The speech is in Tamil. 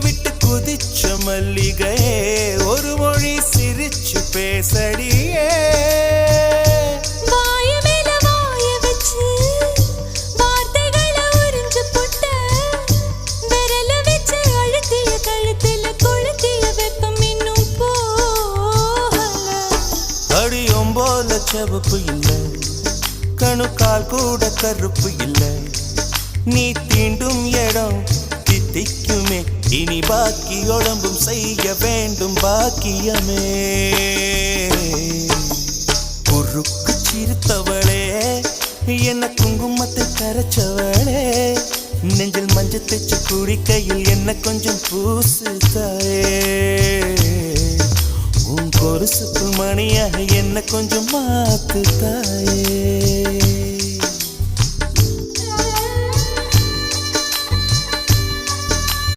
விட்டு குதிச்ச மல்லிகையே ஒரு மொழி சிரிச்சு பேசடியே அடியும் போல செவப்பு இல்லை கணுக்கால் கூட கருப்பு இல்லை நீ தீண்டும் இடம் தித்திக்குமே இனி பாக்கி உடம்பும் செய்ய வேண்டும் பாக்கியமே குறுக்கு சிரித்தவளே என்ன குங்குமத்தை கரைச்சவளே நெஞ்சில் மஞ்சள் தைச்சு குடிக்கையில் என்ன கொஞ்சம் பூசு தாயே உன் கொலுசுக்குள் மணியாக என்ன கொஞ்சம் மாத்து தாயே